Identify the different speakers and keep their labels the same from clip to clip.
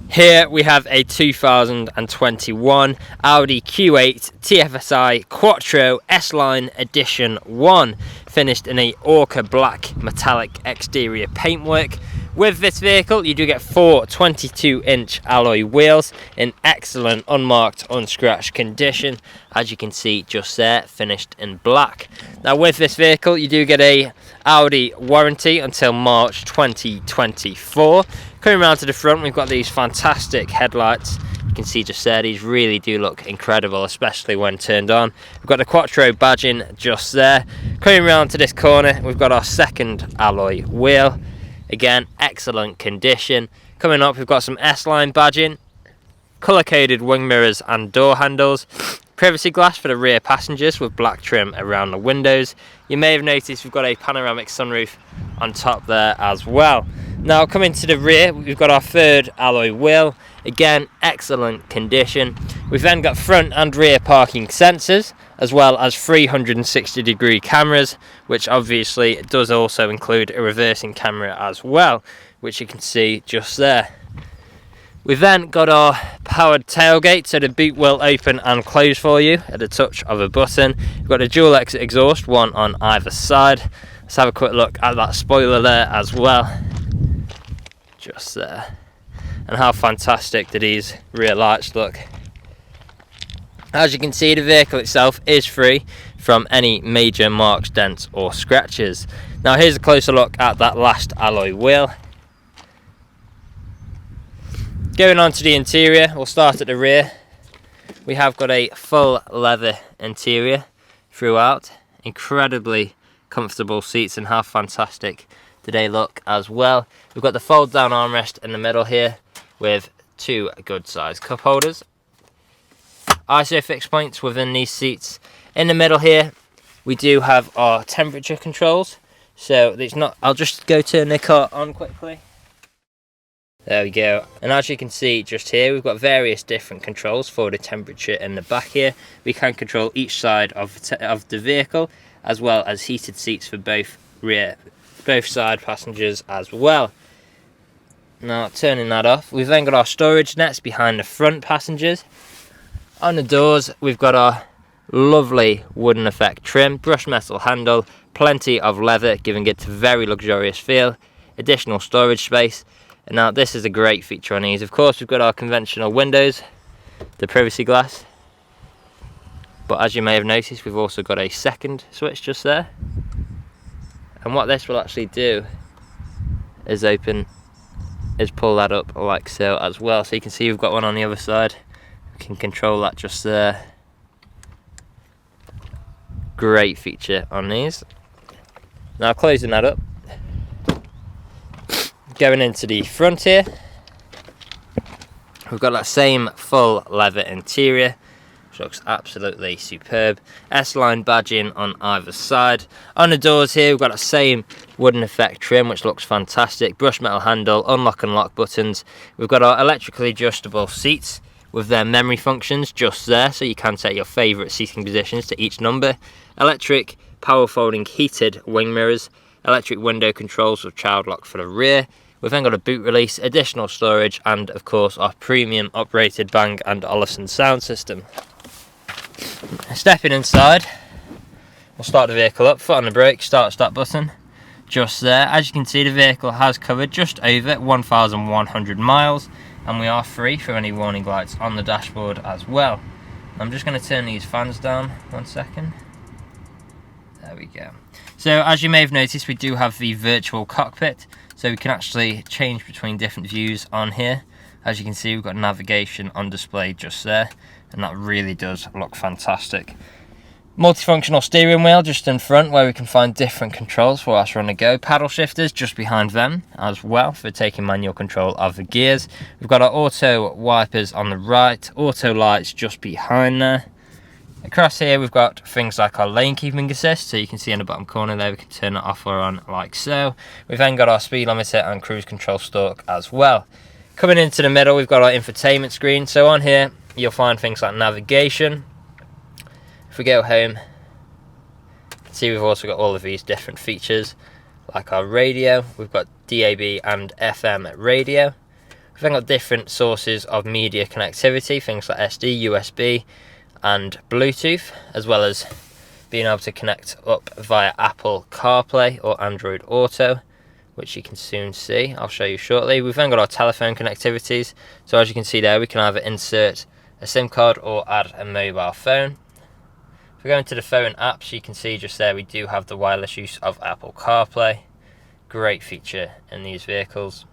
Speaker 1: Here we have a 2021 Audi Q8 TFSI Quattro S-Line Edition 1, finished in a ochre black metallic exterior paintwork. With this vehicle you do get 4 22-inch alloy wheels in excellent unmarked, unscratched condition, as you can see just there, finished in black. Now with this vehicle you do get a Audi warranty until March 2024. Coming around to the front, we've got these fantastic headlights. You can see just there, these really do look incredible, especially when turned on. We've got the Quattro badging just there. Coming around to this corner, we've got our second alloy wheel. Again, excellent condition. Coming up, we've got some S-Line badging, colour-coded wing mirrors and door handles, privacy glass for the rear passengers with black trim around the windows. You may have noticed we've got a panoramic sunroof on top there as well. Now coming to the rear, we've got our third alloy wheel. Again, excellent condition. We've then got front and rear parking sensors, as well as 360-degree cameras, which obviously does also include a reversing camera as well, which you can see just there. We've then got our powered tailgate, so the boot will open and close for you at the touch of a button. We've got a dual exit exhaust, one on either side. Let's have a quick look at that spoiler there as well. Just there. And how fantastic do these rear lights look. As you can see, the vehicle itself is free from any major marks, dents or scratches. Now here's a closer look at that last alloy wheel. Going on to the interior, we'll start at the rear. We have got a full leather interior throughout. Incredibly comfortable seats, and how fantastic do they look as well. We've got the fold down armrest in the middle here with 2 good sized cup holders. ISO fixed points within these seats. In the middle here we do have our temperature controls, so it's not, I'll just go turn the car on quickly. There we go, and as you can see just here, we've got various different controls for the temperature in the back here. We can control each side of the vehicle, as well as heated seats for both side passengers as well. Now turning that off, we've then got our storage nets behind the front passengers. On the doors we've got our lovely wooden effect trim, brushed metal handle, plenty of leather giving it a very luxurious feel, additional storage space. And now this is a great feature on these. Of course we've got our conventional windows, the privacy glass, but as you may have noticed we've also got a second switch just there. And what this will actually do is pull that up like so as well. So you can see we've got one on the other side. We can control that just there. Great feature on these. Now closing that up, going into the front here, we've got that same full leather interior, which looks absolutely superb. S-Line badging on either side. On the doors here we've got that same wooden effect trim, which looks fantastic. Brushed metal handle, unlock and lock buttons. We've got our electrically adjustable seats with their memory functions just there, so you can set your favourite seating positions to each number. Electric power folding heated wing mirrors, electric window controls with child lock for the rear. We've then got a boot release, additional storage, and of course our premium operated Bang & Olufsen sound system. Stepping inside, we'll start the vehicle up, foot on the brake, start button, just there. As you can see, the vehicle has covered just over 1,100 miles, and we are free from any warning lights on the dashboard as well. I'm just going to turn these fans down 1 second. There we go. So as you may have noticed, we do have the virtual cockpit, so we can actually change between different views on here. As you can see, we've got navigation on display just there, and that really does look fantastic. Multifunctional steering wheel just in front, where we can find different controls for us on the go. Paddle shifters just behind them as well for taking manual control of the gears. We've got our auto wipers on the right, auto lights just behind there. Across here we've got things like our lane keeping assist, so you can see in the bottom corner there we can turn it off or on like so. We've then got our speed limiter and cruise control stalk as well. Coming into the middle we've got our infotainment screen, so on here you'll find things like navigation. If we go home, see we've also got all of these different features like our radio. We've got DAB and FM radio. We've then got different sources of media connectivity, things like SD, USB and Bluetooth, as well as being able to connect up via Apple CarPlay or Android Auto, which you can soon see. I'll show you shortly. We've then got our telephone connectivities. So as you can see there, we can either insert a SIM card or add a mobile phone. If we go into the phone apps, you can see just there we do have the wireless use of Apple CarPlay. Great feature in these vehicles.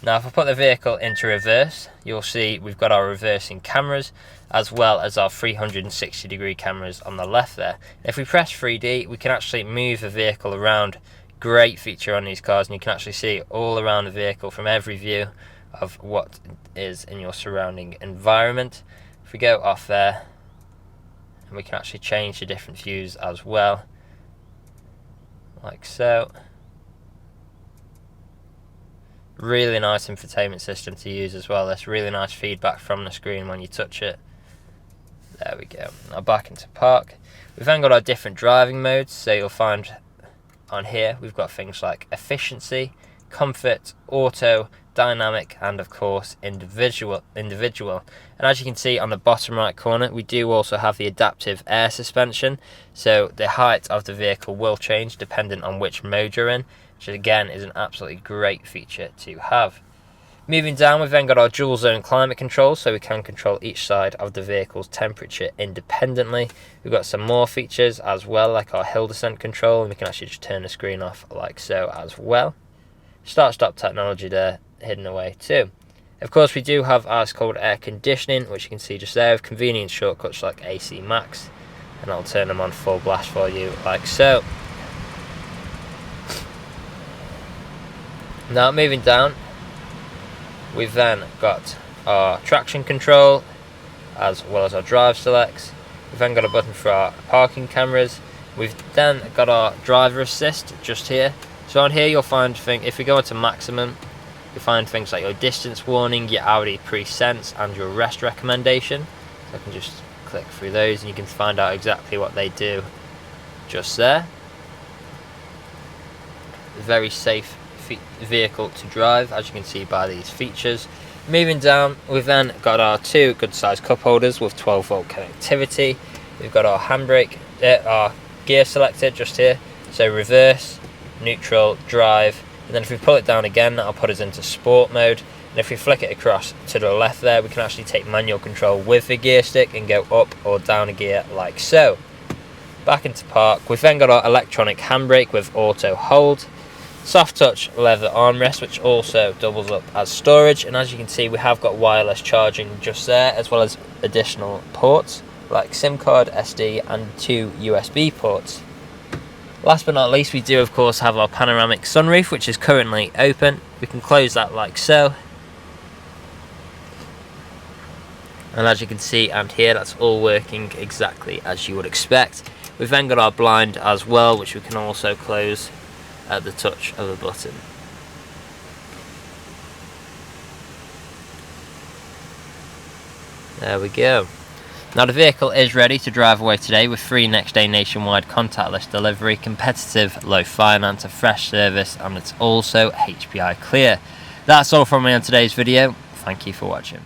Speaker 1: Now if I put the vehicle into reverse, you'll see we've got our reversing cameras as well as our 360-degree cameras on the left there. If we press 3D, we can actually move the vehicle around. Great feature on these cars, and you can actually see all around the vehicle from every view of what is in your surrounding environment. If we go off there, and we can actually change the different views as well, like so. Really nice infotainment system to use as well. There's really nice feedback from the screen when you touch it. There we go. Now back into park. We've then got our different driving modes. So you'll find on here we've got things like efficiency, comfort, auto, dynamic, and of course individual. And as you can see on the bottom right corner, we do also have the adaptive air suspension. So the height of the vehicle will change depending on which mode you're in, which again is an absolutely great feature to have. Moving down, we've then got our dual zone climate control, so we can control each side of the vehicle's temperature independently. We've got some more features as well, like our hill descent control, and we can actually just turn the screen off like so as well. Start stop technology there hidden away too. Of course, we do have ice cold air conditioning, which you can see just there, with convenient shortcuts like AC Max, and I'll turn them on full blast for you like so. Now moving down, we've then got our traction control as well as our drive selects. We've then got a button for our parking cameras. We've then got our driver assist just here. So on here you'll find if we go into maximum, you'll find things like your distance warning, your AUDI pre-sense, and your rest recommendation. So I can just click through those and you can find out exactly what they do just there. Very safe vehicle to drive, as you can see by these features. Moving down, we've then got our two good sized cup holders with 12-volt connectivity. We've got our handbrake, our gear selector just here, so reverse, neutral, drive, and then if we pull it down again, that'll put us into sport mode. And if we flick it across to the left there, we can actually take manual control with the gear stick and go up or down a gear like so. Back into park, we've then got our electronic handbrake with auto hold, soft touch leather armrest, which also doubles up as storage, and as you can see we have got wireless charging just there, as well as additional ports like SIM card, SD, and 2 USB ports. Last but not least, we do of course have our panoramic sunroof, which is currently open. We can close that like so, and as you can see and hear, that's all working exactly as you would expect. We've then got our blind as well, which we can also close at the touch of a button. There we go. Now the vehicle is ready to drive away today with free next day nationwide contactless delivery, competitive low finance, a fresh service, and it's also HPI clear. That's all from me on today's video. Thank you for watching.